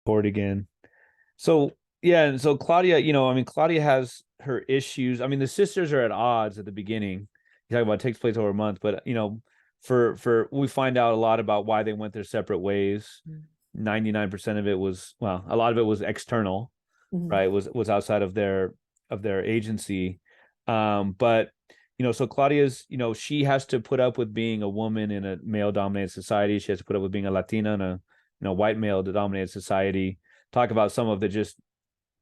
Bored again. So yeah, and so Claudia, I mean, Claudia has her issues. I mean, the sisters are at odds at the beginning. You talk about it takes place over a month, but for we find out a lot about why they went their separate ways. 99% of it was, well, a lot of it was external, Mm-hmm. right? Was outside of their agency. But so Claudia's, she has to put up with being a woman in a male dominated society. She has to put up with being a Latina in a white male dominated society. Talk about some of the just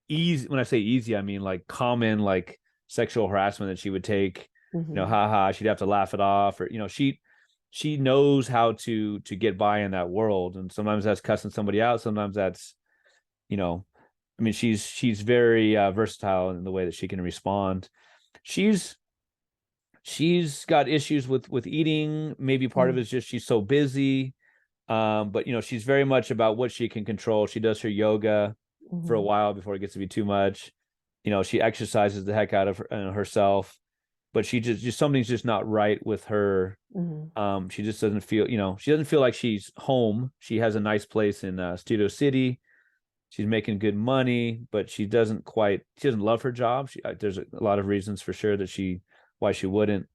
easy, when I say easy, I mean like common, like sexual harassment that she would take, Mm-hmm. haha, she'd have to laugh it off, or she knows how to get by in that world. And sometimes that's cussing somebody out, sometimes that's, you know I mean, she's very versatile in the way that she can respond. She's she's got issues with eating. Maybe part of it is just she's so busy. But she's very much about what she can control. She does her yoga for a Mm-hmm. while before it gets to be too much. She exercises the heck out of herself, but she just something's just not right with her. Mm-hmm. She just doesn't feel, she doesn't feel like she's home. She has a nice place in Studio City. She's making good money, but she doesn't love her job. There's a lot of reasons for sure that why she wouldn't.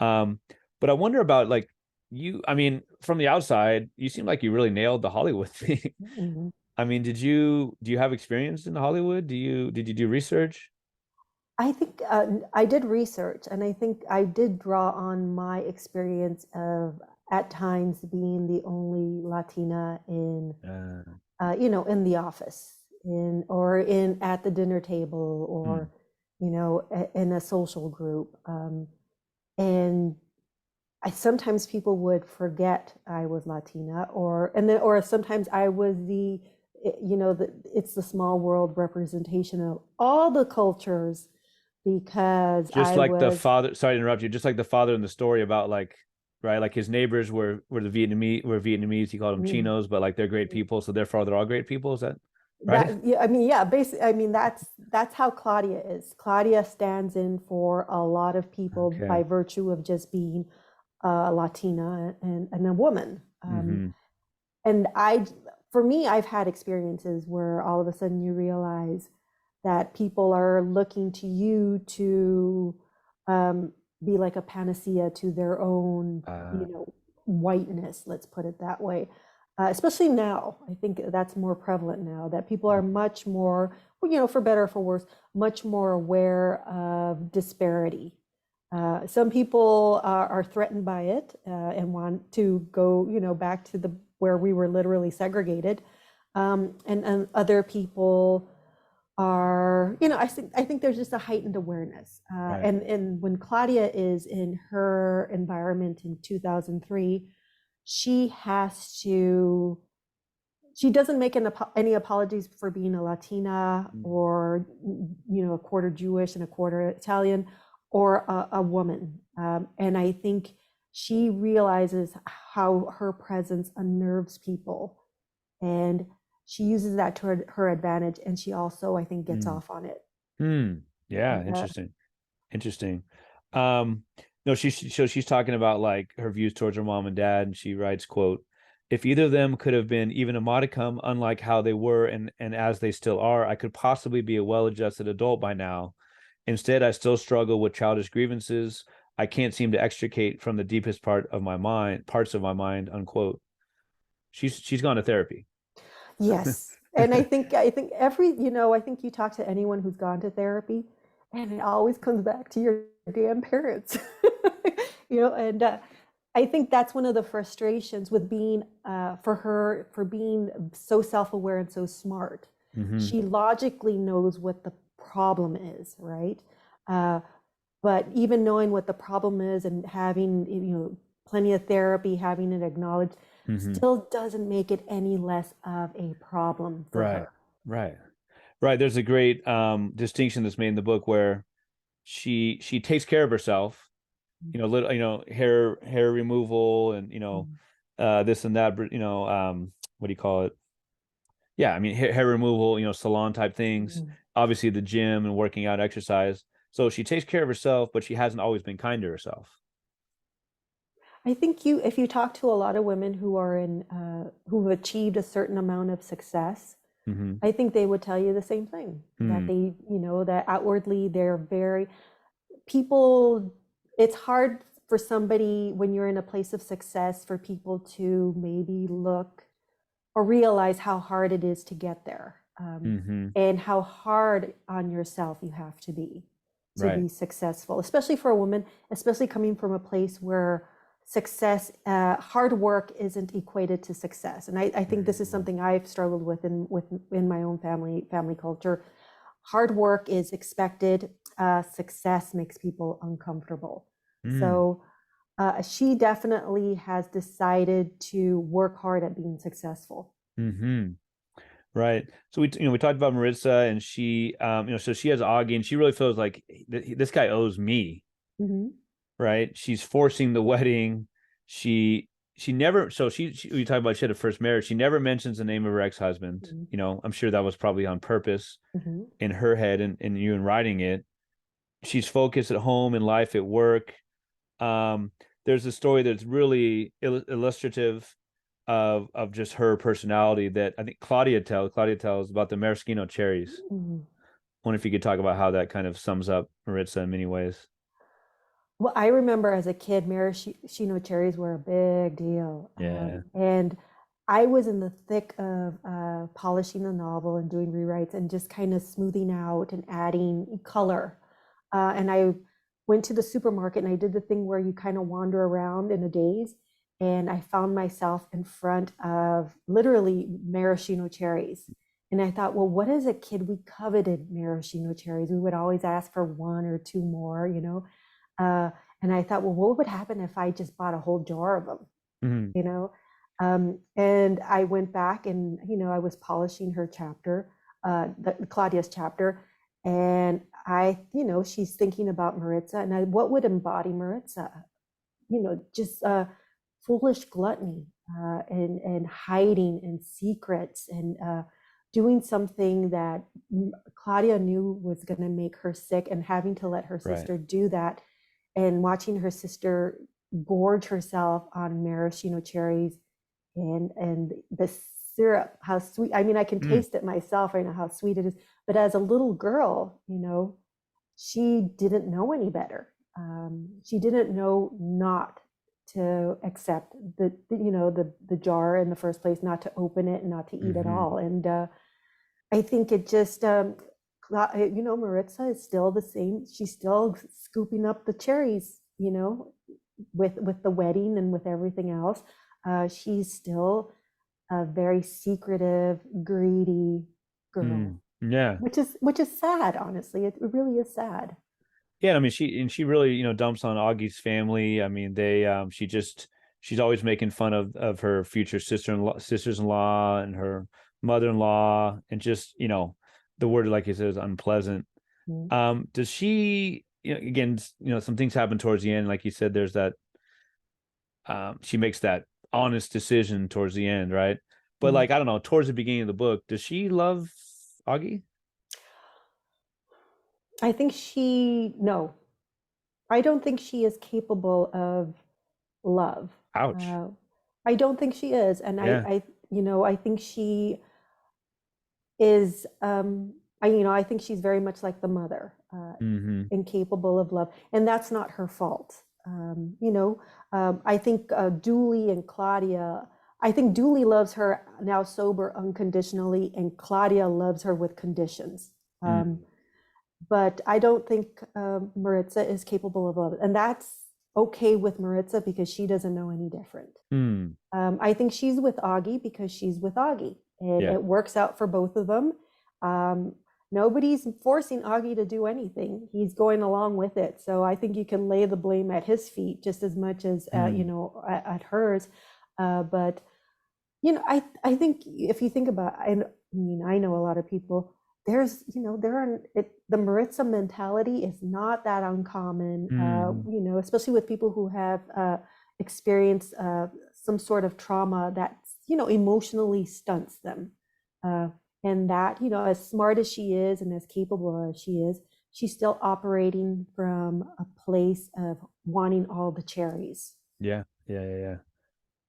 Um, but I wonder about like you, I mean, from the outside, you seem like you really nailed the Hollywood thing. Mm-hmm. I mean, do you have experience in Hollywood? Did you do research? I think I did research, and I think I did draw on my experience of at times being the only Latina in, Uh, in the office, in at the dinner table, hmm, or in a social group, and I sometimes people would forget I was Latina, or sometimes I was it's the small world representation of all the cultures because just I like the was. father, sorry to interrupt you, just like the father in the story about like, right, like his neighbors were Vietnamese. He called them Mm, chinos, but like they're great people, so therefore they're all great people. Is that right? that yeah, I mean, yeah, basically, I mean, that's how Claudia is. Claudia stands in for a lot of people by Okay. virtue of just being a Latina and a woman. Hmm. And for me, I've had experiences where all of a sudden you realize that people are looking to you to be like a panacea to their own, Uh, whiteness, let's put it that way. Especially now, I think that's more prevalent now that people are much more, well, for better or for worse, much more aware of disparity. Some people are threatened by it and want to go, back to the where we were literally segregated, and other people are, I think there's just a heightened awareness, right. and when Claudia is in her environment in 2003, she has to. She doesn't make any apologies for being a Latina, Mm. or a quarter Jewish and a quarter Italian, or a woman. And I think she realizes how her presence unnerves people, and she uses that to her advantage. And she also, I think, gets Mm. off on it. Mm. Yeah, And interesting. Interesting. Um, no, she's talking about like her views towards her mom and dad, and she writes, quote, if either of them could have been even a modicum unlike how they were and as they still are, I could possibly be a well-adjusted adult by now. Instead, I still struggle with childish grievances I can't seem to extricate from the deepest parts of my mind, unquote. She's gone to therapy. yes, and I think I think you talk to anyone who's gone to therapy, and it always comes back to your damn parents. And I think that's one of the frustrations with being, for her, for being so self-aware and so smart. Hmm. She logically knows what the problem is, right? Uh, but even knowing what the problem is and having, plenty of therapy, having it acknowledged, Hmm. still doesn't make it any less of a problem for Right. her. Right. Right. There's a great distinction that's made in the book where she takes care of herself, little, hair removal and, this and that, what do you call it? Yeah, I mean, hair removal, salon type things, Mhm. obviously the gym and working out, exercise. So she takes care of herself, but she hasn't always been kind to herself. I think if you talk to a lot of women who've achieved a certain amount of success, Mm-hmm. I think they would tell you the same thing, that Mm. they, that outwardly they're very, people, it's hard for somebody when you're in a place of success for people to maybe look or realize how hard it is to get there, Mm-hmm. and how hard on yourself you have to Right. be successful, especially for a woman, especially coming from a place where success, hard work isn't equated to success. And I think this is Mm. something I've struggled with in my own family culture. Hard work is expected. Success makes people uncomfortable. Mm. So she definitely has decided to work hard at being successful. Mm-hmm. Right. So we talked about Maritza, and she so she has Augie, and she really feels like this guy owes me, Mhm. right? She's forcing the wedding. She never, so we talked about she had a first marriage. She never mentions the name of her ex-husband. Mhm. I'm sure that was probably on purpose Mhm. in her head, and you in writing it. She's focused at home, in life, at work. Um, there's a story that's really illustrative of just her personality that I think Claudia tells about the maraschino cherries. Mhm. I wonder if you could talk about how that kind of sums up Maritza in many ways. Well, I remember as a kid, maraschino cherries were a big deal. Yeah. And I was in the thick of polishing the novel and doing rewrites and just kind of smoothing out and adding color. And I went to the supermarket and I did the thing where you kind of wander around in a daze. And I found myself in front of literally maraschino cherries. And I thought, well, what as a kid, we coveted maraschino cherries. We would always ask for one or two more. Uh, and I thought, well, what would happen if I just bought a whole jar of them, Mm-hmm. you know? And I went back and, I was polishing her chapter, Claudia's chapter. And she's thinking about Maritza and what would embody Maritza? Just foolish gluttony, and hiding and secrets and doing something that Claudia knew was going to make her sick and having to let her Right. sister do that and watching her sister gorge herself on maraschino cherries and the syrup, how sweet. I mean, I can Mm. taste it myself right now, how sweet it is. But as a little girl, she didn't know any better. She didn't know not to accept the jar in the first place, not to open it, and not to eat at Mm-hmm. all. And I think it just, Maritza is still the same. She's still scooping up the cherries, with the wedding and with everything else. She's still a very secretive, greedy girl, Mm. Yeah. which is sad. Honestly, it really is sad. Yeah, I mean she really, dumps on Augie's family. I mean, she's always making fun of her future sisters-in-law and her mother-in-law, and just, the word, like you said, is unpleasant. Mm. Does she, again, some things happen towards the end, like you said, there's that, she makes that honest decision towards the end, right? But, Mm. like, I don't know, towards the beginning of the book, does she love Augie? I think no, I don't think she is capable of love. Ouch. Uh, I don't think she is, and Yeah. I think she is. I think she's very much like the mother, Mm-hmm. incapable of love, and that's not her fault. I think Dooley and Claudia. I think Dooley loves her now sober unconditionally, and Claudia loves her with conditions. Mm. But I don't think Maritza is capable of love, and that's okay with Maritza because she doesn't know any different. Mm. I think she's with Augie because she's with Augie, and Yeah. it works out for both of them. Um, Nobody's forcing Augie to do anything; he's going along with it. So I think you can lay the blame at his feet just as much as Mm. at hers. But I think if you think about, I mean, I know a lot of people. The Maritza mentality is not that uncommon. Mm. Especially with people who have experienced some sort of trauma that emotionally stunts them. Uh, and that as smart as she is and as capable as she is, she's still operating from a place of wanting all the cherries. Yeah. Yeah. Yeah. Yeah.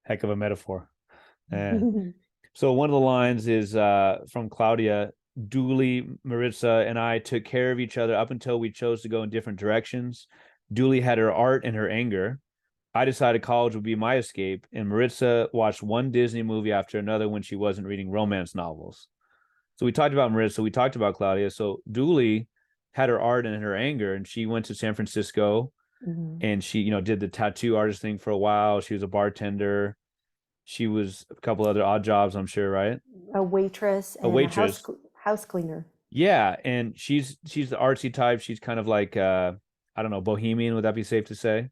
Heck of a metaphor. Yeah. So one of the lines is from Claudia. Dooley, Maritza, and I took care of each other up until we chose to go in different directions. Dooley had her art and her anger. I decided college would be my escape, and Maritza watched one Disney movie after another when she wasn't reading romance novels. So we talked about Maritza, we talked about Claudia. So Dooley had her art and her anger, and she went to San Francisco Mhm. and she, did the tattoo artist thing for a while. She was a bartender. She was a couple other odd jobs, I'm sure, right? A waitress A and a waitress. house cleaner. Yeah, and she's the artsy type. She's kind of like I don't know, bohemian, would that be safe to say?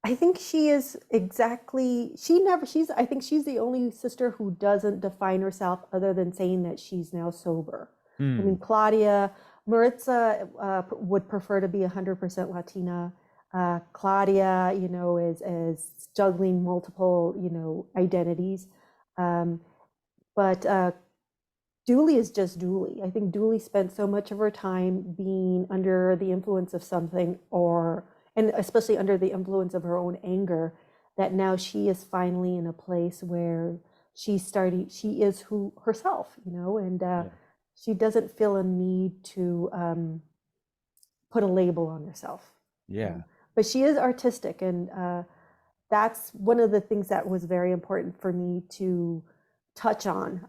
I think she is exactly, she never, she's, I think she's the only sister who doesn't define herself other than saying that she's now sober. I mean, Hmm. Claudia, Maritza would prefer to be 100% Latina. Claudia, is juggling multiple, identities. Um, but Dooley is just Dooley. I think Dooley spent so much of her time being under the influence of something, and especially under the influence of her own anger, that now she is finally in a place where she is who herself, and Yeah. she doesn't feel a need to put a label on herself. Yeah. But she is artistic, and that's one of the things that was very important for me to touch on.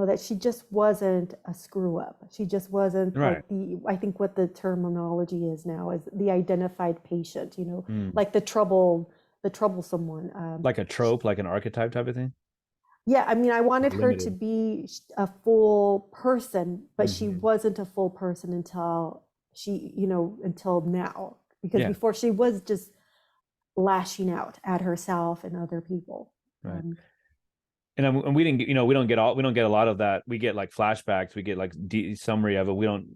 That she just wasn't a screw up. She just wasn't Right. like I think what the terminology is now is the identified patient. Hmm. Like the troublesome one. Like a trope, like an archetype type of thing. Yeah, I mean, I wanted her to Limited. be a full person, but she Hmm. wasn't a full person until now, because Yeah. before she was just lashing out at herself and other people. Right. Um, And we didn't get, we don't get a lot of that. We get like flashbacks, we get like summary of it. We don't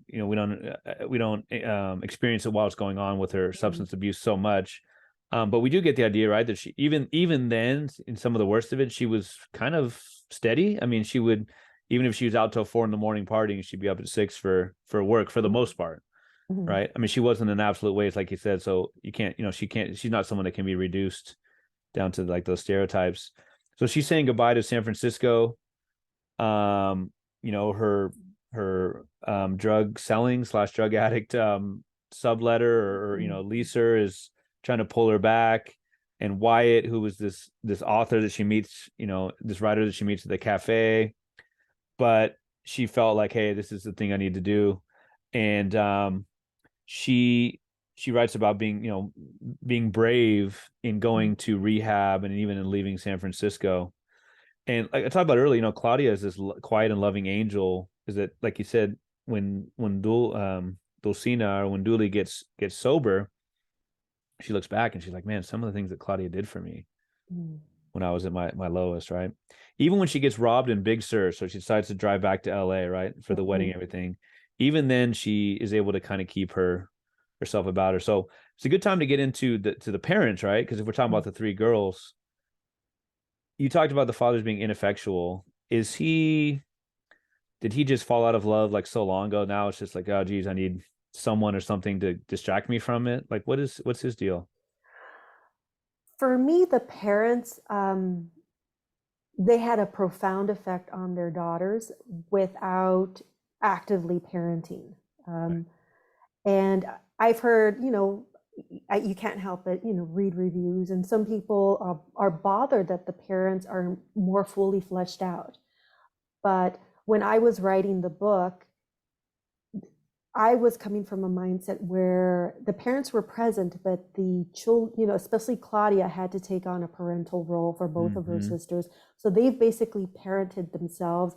experience it while it's going on with her substance abuse so much. But we do get the idea, right, that she even then in some of the worst of it, she was kind of steady. I mean, she would, even if she was out till 4 in the morning partying, she'd be up at 6 for work for the most part, mhm. right? I mean, she wasn't an absolute waste, like you said. So you can't, she's not someone that can be reduced down to like those stereotypes. So she's saying goodbye to San Francisco. Um, her drug selling slash drug addict subletter or Mhm. leaser is trying to pull her back. And Wyatt, who was this author that she meets, this writer that she meets at the cafe, but she felt like, hey, this is the thing I need to do. And she she writes about being brave in going to rehab and even in leaving San Francisco. And like I talked about earlier, Claudia is this quiet and loving angel. Is that, like you said, Dulcina, or when Dooley gets sober, she looks back and she's like, man, some of the things that Claudia did for me Mhm. when I was at my lowest, right? Even when she gets robbed in Big Sur, so she decides to drive back to LA, right, for the wedding Mhm. and everything. Even then, she is able to kind of keep herself about her. So it's a good time to get into the parents, right? Because if we're talking about the three girls, you talked about the fathers being ineffectual. Did he just fall out of love like so long ago? Now it's just like, oh geez, I need someone or something to distract me from it. Like, what's his deal? For me, the parents, they had a profound effect on their daughters without actively parenting. Right. Um, and I've heard, you can't help but, read reviews, and some people are bothered that the parents are more fully fleshed out. But when I was writing the book, I was coming from a mindset where the parents were present, but the children, especially Claudia, had to take on a parental role for both of her Mm-hmm. sisters. So they've basically parented themselves.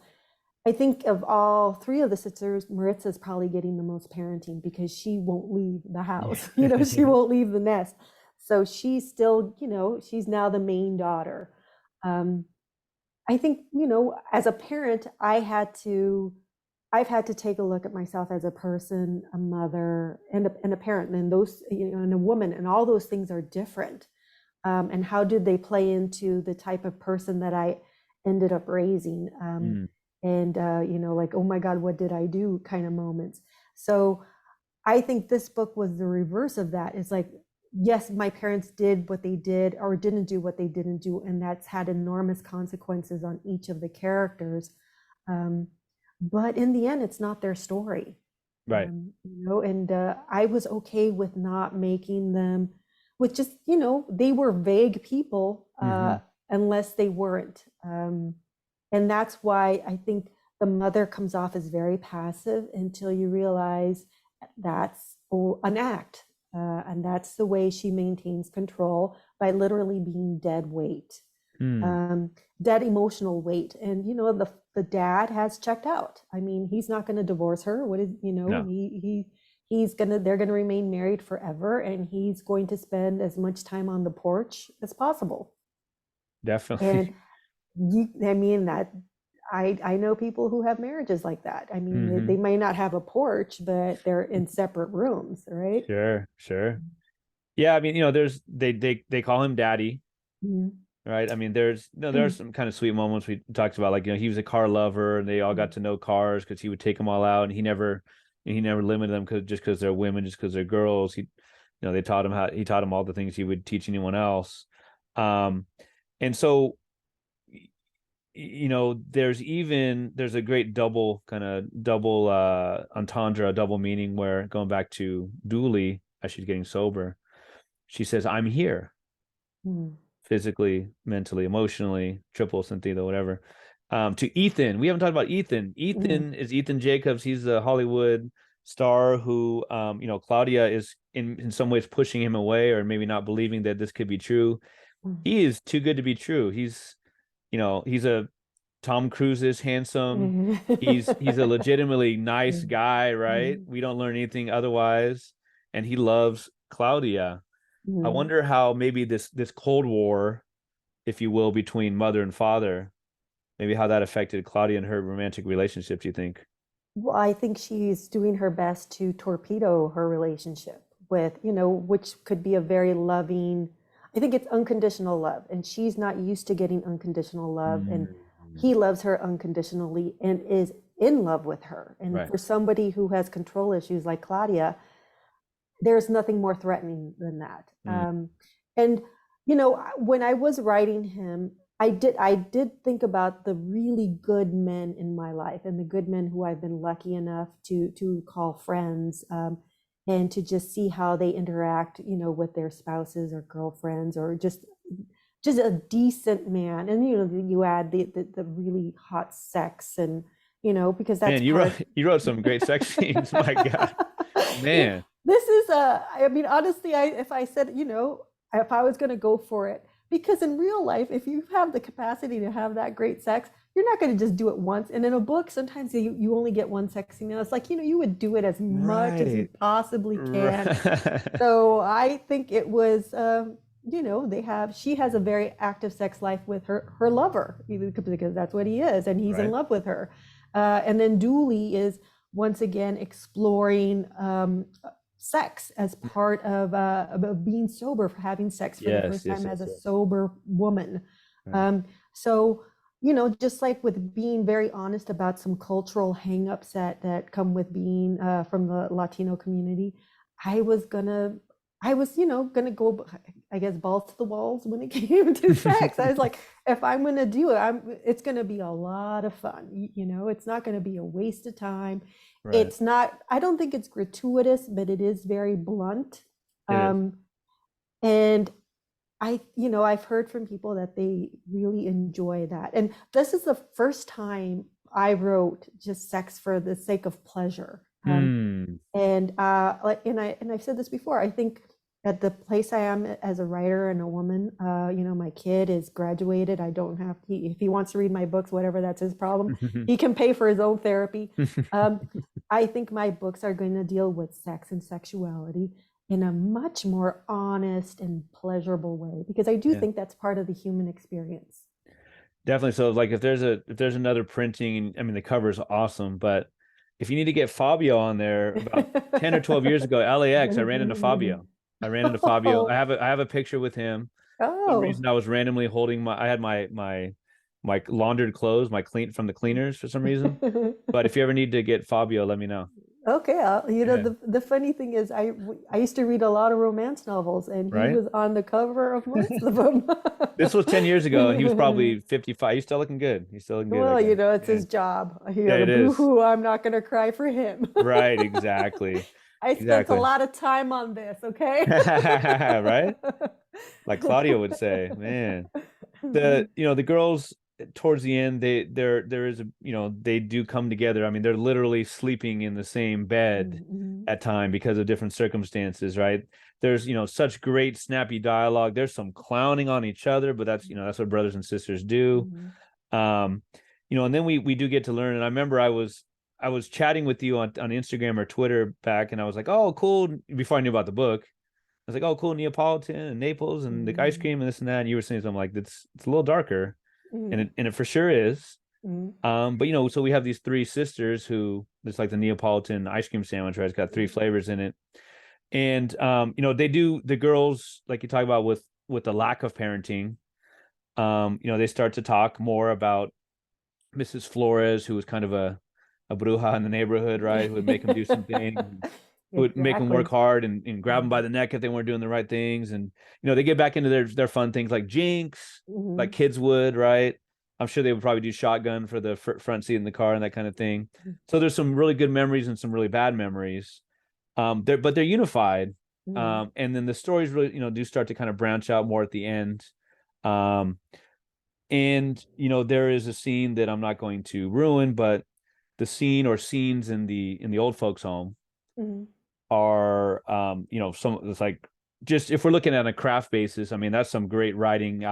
I think of all three of the sisters, Maritza's probably getting the most parenting because she won't leave the house. She Yeah. won't leave the nest. So she's still, she's now the main daughter. Um, I think, as a parent, I've had to take a look at myself as a person, a mother, and a parent, and those, and a woman, and all those things are different. And how did they play into the type of person that I ended up raising? Mm. And like, oh my God, what did I do? Kind of moments. So I think this book was the reverse of that. It's like yes, my parents did what they did or didn't do what they didn't do, and that's had enormous consequences on each of the characters. Um, but in the end, it's not their story. Right. And I was okay with not making them, with just, they were vague people, Hmm. unless they weren't. And that's why I think the mother comes off as very passive until you realize that's an act. And that's the way she maintains control, by literally being dead weight, Mm. dead emotional weight. And the dad has checked out. I mean, he's not going to divorce her. What is, No, they're going to remain married forever, and he's going to spend as much time on the porch as possible. definitely. And I mean that I know people who have marriages like that. I mean, they Hmm. may not have a porch, but they're in separate rooms, right? Sure, sure. Yeah, I mean, they call him daddy, Mhm. right? I mean, there are some kind of sweet moments we talked about, like, he was a car lover and they all got to know cars because he would take them all out, and he never limited them because they're women, just because they're girls. They taught him he taught him all the things he would teach anyone else. Um, and so, there's a great double entendre, double meaning, where, going back to Dooley as she's getting sober, she says, "I'm here." Mhm. Physically, mentally, emotionally, triple syntheta, whatever. To Ethan, we haven't talked about Ethan. Mhm. Ethan is Ethan Jacobs. He's a Hollywood star who, Claudia is in some ways pushing him away, or maybe not believing that this could be true. Mhm. He is too good to be true. He's a Tom Cruise's handsome. He's a legitimately nice guy, right? Mhm. We don't learn anything otherwise, and he loves Claudia. I Mhm. wonder how maybe this Cold War, if you will, between mother and father, maybe how that affected Claudia and her romantic relationship, do you think? Well, I think she's doing her best to torpedo her relationship with, which could be a very loving, I think it's unconditional love. And she's not used to getting unconditional love. And Mm. he loves her unconditionally and is in love with her. And Right. for somebody who has control issues like Claudia, there's nothing more threatening than that. Mm. And when I was writing him, I did think about the really good men in my life, and the good men who I've been lucky enough to call friends, and to just see how they interact, with their spouses or girlfriends, or just a decent man. And you add the really hot sex, and because that's Man, you wrote part. you wrote some great sex scenes. My God, Yeah, man. this is I mean, honestly, if I said, if I was going to go for it, because in real life, if you have the capacity to have that great sex, you're not going to just do it once. And in a book, sometimes you only get one sex scene. And it's like, you would do it as much as you Right. possibly can. Right. So I think it was, she has a very active sex life with her lover, because that's what he is, and he's in Right. love with her. And then Dooley is once again exploring sex as part of being sober, for having sex for the Yes, first yes, time as yes, a yes. sober woman. Right. So, just like with being very honest about some cultural hangups that come with being from the Latino community, I was gonna, gonna go, I guess, balls to the walls when it came to sex. I was like, if I'm gonna do it, it's gonna be a lot of fun. It's not gonna be a waste of time. Right. It's not, I don't think it's gratuitous, but it is very blunt. It is. Um, and I've heard from people that they really enjoy that. And this is the first time I wrote just sex for the sake of pleasure. Hmm. And I've said this before. I think at the place I am as a writer and a woman, my kid is graduated. I don't have, if he wants to read my books, whatever, that's his problem. He can pay for his own therapy. Um, I think my books are going to deal with sex and sexuality in a much more honest and pleasurable way, because I do Yeah. think that's part of the human experience. Definitely. So, like, if there's another printing, I mean, the cover is awesome, but if you need to get Fabio on there, about 10 or 12 years ago, LAX, I ran into Fabio. I ran into Fabio. I Oh, have a I have a picture with him. For some oh. reason, I was randomly holding I had my laundered clothes, my clean from the cleaners, for some reason. But if you ever need to get Fabio, let me know. Okay, Yeah. the funny thing is, I used to read a lot of romance novels, and he Right. was on the cover of most of them. This was 10 years ago, and he was probably 55. He's still looking good. He's still looking good, that Well, guy. it's Yeah. his job. Yeah, it is. Boo-hoo, I'm not going to cry for him. Right, exactly. I spent a Exactly. lot of time on this, okay? Right? Like Claudia would say, man. The girls towards the end, there is a, they do come together. I mean, they're literally sleeping in the same bed Mhm, at time because of different circumstances, right? There's, such great snappy dialogue. There's some clowning on each other, but that's what brothers and sisters do. mhm, Um, and then we do get to learn. And I remember I was chatting with you on Instagram or Twitter back, and I was like, oh, cool. Before I knew about the book, I was like, oh, cool, Neapolitan and Naples and the ice mhm, cream and this and that. And you were saying something like, it's a little darker, and mhm, it for sure is. mhm, But so we have these three sisters who it's like the Neapolitan ice cream sandwich, right? It's got three mhm, flavors in it, and they do the girls like you talk about with the lack of parenting. They start to talk more about Mrs. Flores, who was kind of a bruja in the neighborhood, right? Who would make them do some things, who would make them work Exactly. hard and grab them by Mhm, the neck if they weren't doing the right things. And they get back into their fun things like jinx, like mhm, kids would, right? I'm sure they would probably do shotgun for the front seat in the car and that kind of thing. So there's some really good memories and some really bad memories. But they're unified. mhm, And then the stories really, do start to kind of branch out more at the end. Um, and there is a scene that I'm not going to ruin, but the scene or scenes in the old folks home mhm. are some it's like, just if we're looking at a craft basis, I mean that's some great writing Yeah.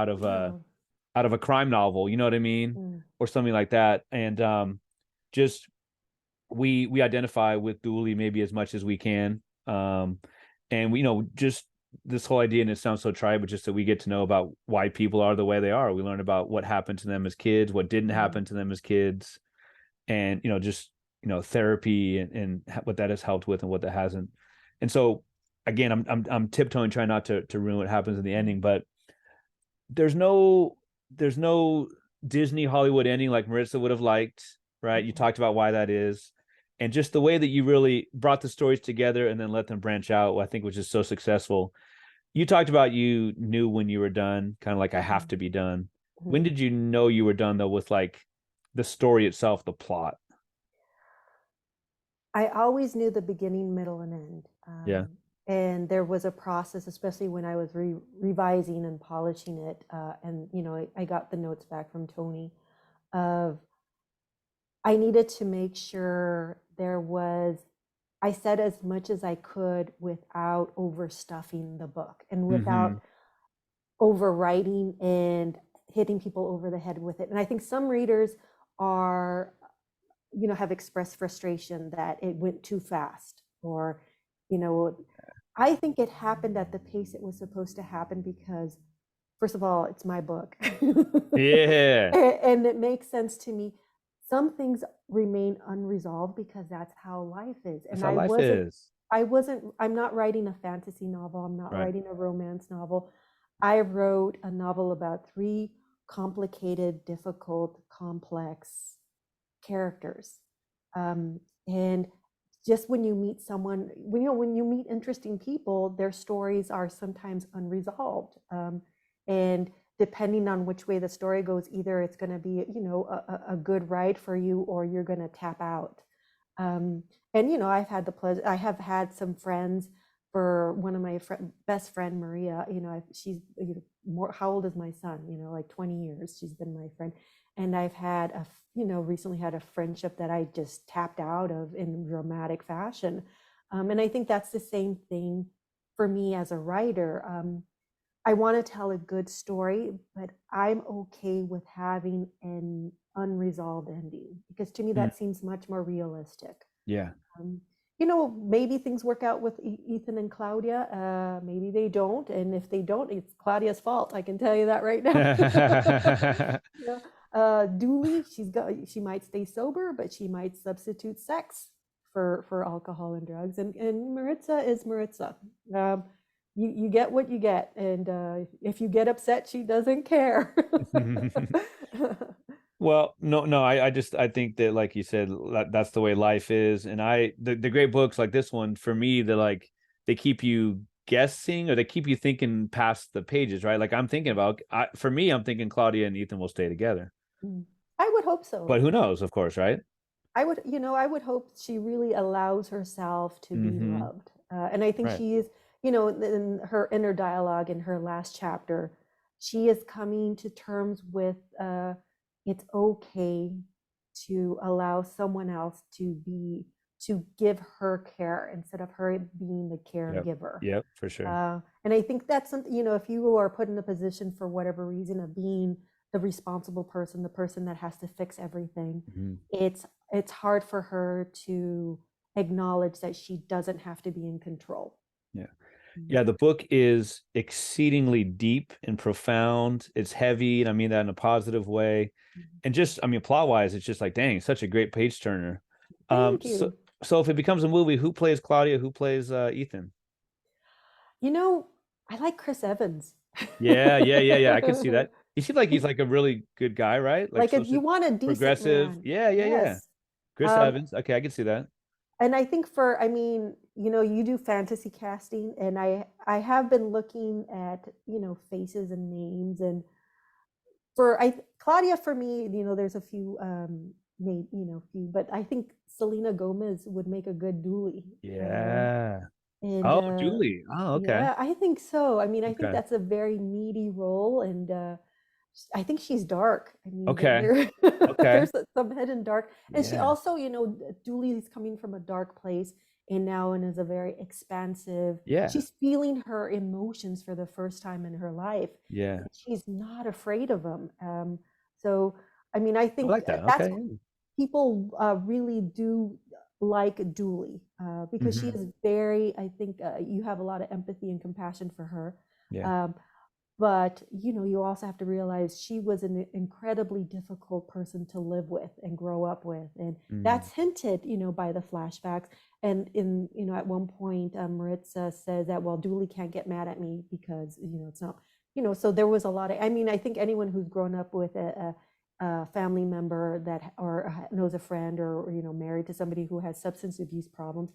out of a crime novel, you know what I mean, Mm, or something like that. And just we identify with Dooley maybe as much as we can. And we just this whole idea, and it sounds so trite, but just that we get to know about why people are the way they are. We learn about what happened to them as kids, what didn't mhm, happen to them as kids, and just therapy and what that has helped with and what that hasn't. And so again, I'm tiptoeing, trying not to ruin what happens in the mhm, ending, but there's no there's no Disney Hollywood ending like Maritza would have liked, right? You mhm. talked about why that is. And just the way that you really brought the stories together and then let them branch out, I think was just so successful. You talked about you knew when you were done, kind of like I have Mhm, to be done. When mhm. did you know you were done though with like the story itself, the plot? I always knew the beginning, middle, and end. Yeah. And there was a process, especially when I was revising and polishing it. And, I got the notes back from Tony of I needed to make sure I said as much as I could without overstuffing the book and Mm-hmm. without overwriting and hitting people over the head with it. And I think some readers are have expressed frustration that it went too fast or you know I think it happened at the pace it was supposed to happen because first of all it's my book Yeah. and it makes sense to me. Some things remain unresolved because that's how life is, That's and how life is. I'm not writing a fantasy novel, I'm not Right. writing a romance novel. I wrote a novel about three complicated, difficult, complex characters. And just when you meet someone, when you meet interesting people, their stories are sometimes unresolved. And depending on which way the story goes, either it's going to be, a good ride for you or you're going to tap out. Um, and, I've had the pleasure, I have had some friends for one of my best friend, Maria, she's more, how old is my son? Like 20 years, she's been my friend. And I've had recently had a friendship that I just tapped out of in dramatic fashion. And I think that's the same thing for me as a writer. I want to tell a good story, but I'm okay with having an unresolved ending because to me Mm. that seems much more realistic. Yeah. Um, maybe things work out with Ethan and Claudia. Maybe they don't, and if they don't, it's Claudia's fault. I can tell you that right now. you know, Dooley, she might stay sober, but she might substitute sex for alcohol and drugs. And Maritza is Maritza. Um, you get what you get, and if you get upset, she doesn't care. Well, no, I think that, like you said, that's the way life is. And the great books like this one, for me, they keep you guessing, or they keep you thinking past the pages, right? Like I'm thinking about, for me, I'm thinking Claudia and Ethan will stay together, Mm. I would hope but so. who knows, of course, right? I would, I would hope she really allows herself to be Mm-hmm. loved. And I think Right. she is, in her inner dialogue in her last chapter, she is coming to terms with it's okay to allow someone else to give her care instead of her being the Yep. caregiver. Yep, for sure. And I think that's something, if you are put in a position for whatever reason of being the responsible person, the person that has to fix everything, Mhm. it's hard for her to acknowledge that she doesn't have to be in control. Yeah. Mm. Yeah, the book is exceedingly deep and profound. It's heavy, and I mean that in a positive way. And just, I mean, plot wise, it's just like, dang, such a great page turner. Um, Thank so you. so if it becomes a movie, who plays Claudia? Who plays Ethan? You know, I like Chris Evans. Yeah. I can see that. He seems like he's like a really good guy, right? Like Like if social, you want a decent progressive. man, Yeah. yes. Chris Um, Evans. Okay, I can see that. and I think I mean, you do fantasy casting, and I have been looking at, faces and names, and Claudia, for me, there's a few made, few, but I think Selena Gomez would make a good Dooley. Yeah. And Oh, Julie. Oh, okay. yeah, I think so. I mean, I think Okay. that's a very meaty role, and I think she's dark. I mean, Okay. Okay. there's some hidden dark, and she Yeah. also, Dooley is coming from a dark place, and now and is a very expansive. Yeah. She's feeling her emotions for the first time in her life. Yeah. She's not afraid of them. So, I mean, I I think like that. that's Okay. people really do like Dooley because she Hmm. is very, I think you have a lot of empathy and compassion for her. Yeah. Um, but you also have to realize she was an incredibly difficult person to live with and grow up with, and Mm. that's hinted by the flashbacks. And at one point Maritza says that, well, Dooley can't get mad at me because it's not, so there was a lot of, I mean, I think anyone who's grown up with a family member that, or knows a friend, or married to somebody who has substance abuse problems,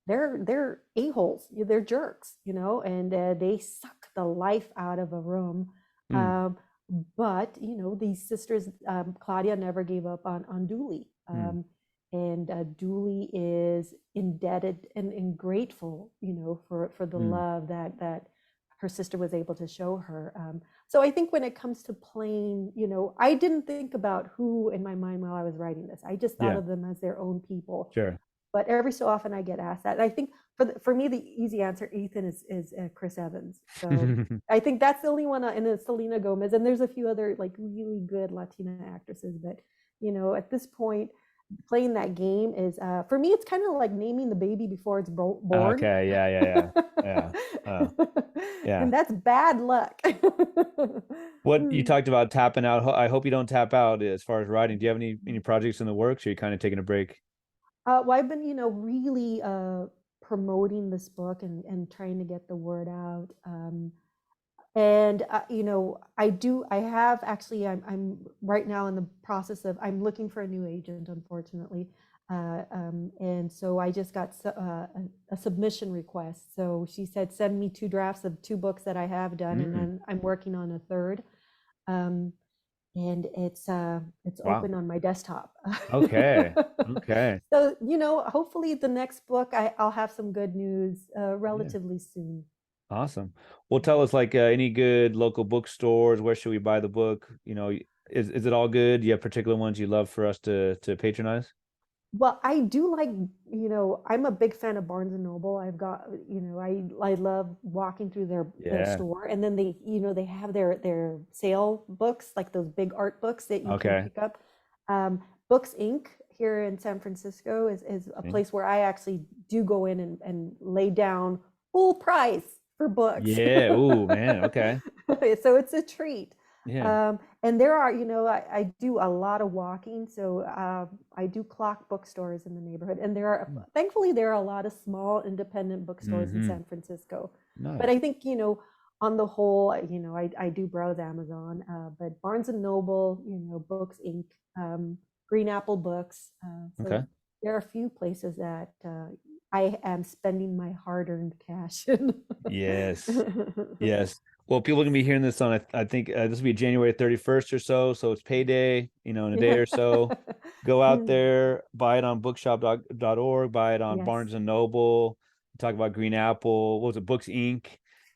they're a-holes, they're jerks, and they suck the life out of a room. Mm. um, but these sisters, Claudia never gave up on Dooley. Mm. And Dooley is indebted and grateful, for the Mm. love that her sister was able to show her. So I think when it comes to playing, I didn't think about who in my mind while I was writing this. I just thought Yeah. of them as their own people. Sure. But every so often I get asked that. And I think for me, the easy answer, Ethan, is Chris Evans. So I think that's the only one, and it's Selena Gomez. And there's a few other like really good Latina actresses. But, at this point, playing that game is, for me, it's kind of like naming the baby before it's born. Okay. Yeah. Uh, yeah. And that's bad luck. What you talked about tapping out. I hope you don't tap out as far as writing. Do you have any projects in the works, or are you kind of taking a break? Well, I've been, really promoting this book and trying to get the word out. And I have actually, I'm right now in the process of, I'm looking for a new agent, unfortunately. And so I just got a submission request. So she said, send me 2 drafts of 2 books that I have done, and Mm. then I'm working on a third. Um, and it's Wow. open on my desktop. Okay. Okay. So, hopefully the next book I'll have some good news Yeah. relatively soon. Awesome. Well, tell us like any good local bookstores. Where should we buy the book? Is it all good? Do you have particular ones you love for us to patronize? Well, I do like, I'm a big fan of Barnes and Noble. I've got, I love walking through their Yeah. store, and then they have their sale books, like those big art books that you can Okay. pick up. Books Inc. here in San Francisco is a See? place where I actually do go in and lay down full price for books. Yeah. Oh man. Okay. So it's a treat. Yeah. And there are, I do a lot of walking, so I do clock bookstores in the neighborhood, and thankfully there are a lot of small independent bookstores in Mm-hmm. San Francisco. But Nice. I think, on the whole, I do browse Amazon, but Barnes and Noble, Books Inc., Green Apple Books. So Okay. there are a few places that I am spending my hard-earned cash in. Yes. Yes. Well, people are gonna be hearing this on, I think this will be January 31st or so. So it's payday, in a day or so. Go out there, buy it on bookshop.org, buy it on Yes, Barnes and Noble. Talk about Green Apple. What was it? Books Inc.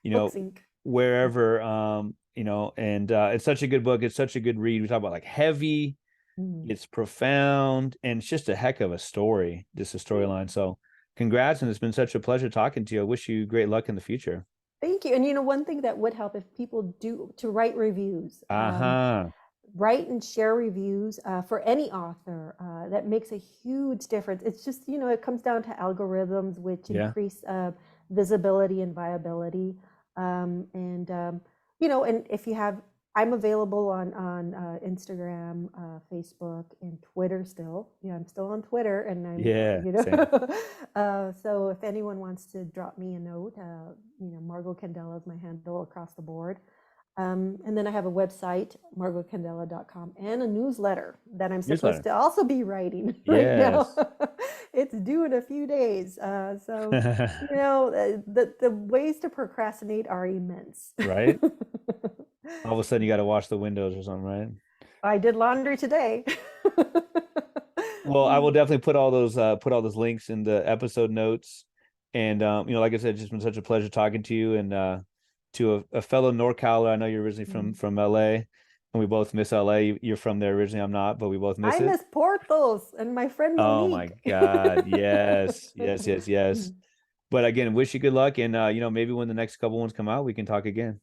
Books Inc. Wherever, and it's such a good book. It's such a good read. We talk about like heavy, Mm. it's profound, and it's just a heck of a story, just a storyline. So congrats, and it's been such a pleasure talking to you. I wish you great luck in the future. Thank you. And one thing that would help if people do to write reviews. Uh-huh. Write and share reviews for any author. That makes a huge difference. It's just, it comes down to algorithms, which Yeah. increase visibility and viability. And if you have, I'm available on Instagram, Facebook, and Twitter still. I'm still on Twitter, and Yeah. Same. So if anyone wants to drop me a note, Margo Candela is my handle across the board. And then I have a website, margocandela.com, and a newsletter that I'm supposed Newsletter. to also be writing right now. Yes. It's due in a few days. The ways to procrastinate are immense. Right? All of a sudden you got to wash the windows or something, right? I did laundry today. Well, I will definitely put all those links in the episode notes. And like I said, it's just been such a pleasure talking to you, and to a fellow NorCaler. I know you're originally from LA, and we both miss LA. You're from there originally. I'm not, but we both miss I it. miss Portos and my friend Oh my Monique. God. Yes. Yes, yes, yes. But again, wish you good luck, and maybe when the next couple ones come out, we can talk again.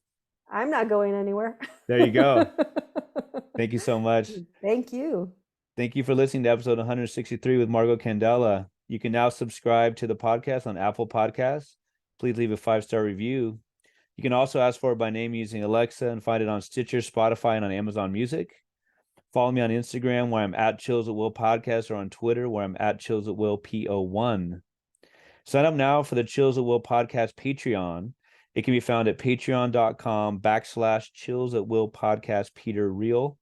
I'm not going anywhere. There you go. Thank you so much. Thank you. Thank you for listening to episode 163 with Margo Candela. You can now subscribe to the podcast on Apple Podcasts. Please leave a 5-star review. You can also ask for it by name using Alexa and find it on Stitcher, Spotify, and on Amazon Music. Follow me on Instagram, where I'm at Chills at Will Podcast, or on Twitter, where I'm at Chills at Will PO1. Sign up now for the Chills at Will Podcast Patreon. It can be found at patreon.com/Chills at Will Podcast Peter Real.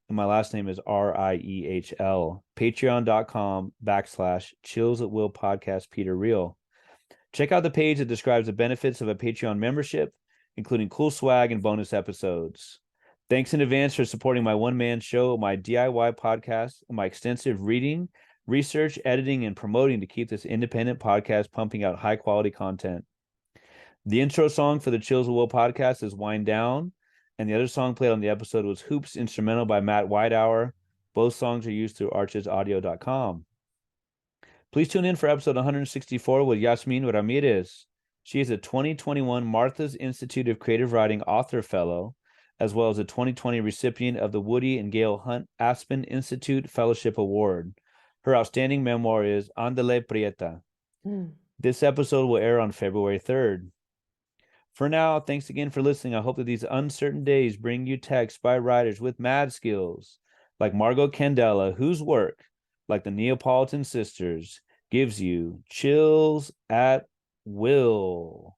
And my last name is Riehl. Patreon.com/Chills at Will Podcast Peter Real. Check out the page that describes the benefits of a Patreon membership, including cool swag and bonus episodes. Thanks in advance for supporting my one-man show, my DIY podcast, and my extensive reading, research, editing, and promoting to keep this independent podcast pumping out high-quality content. The intro song for the Chills at Will podcast is Wind Down, and the other song played on the episode was Hoops Instrumental by Matt Weidauer. Both songs are used through archesaudio.com. Please tune in for episode 164 with Yasmin Ramirez. She is a 2021 Martha's Institute of Creative Writing Author Fellow, as well as a 2020 recipient of the Woody and Gail Hunt Aspen Institute Fellowship Award. Her outstanding memoir is Andale Prieta. This episode will air on February 3rd. For now, thanks again for listening. I hope that these uncertain days bring you texts by writers with mad skills, like Margo Candela, whose work, like the Neapolitan Sisters, gives you chills at will.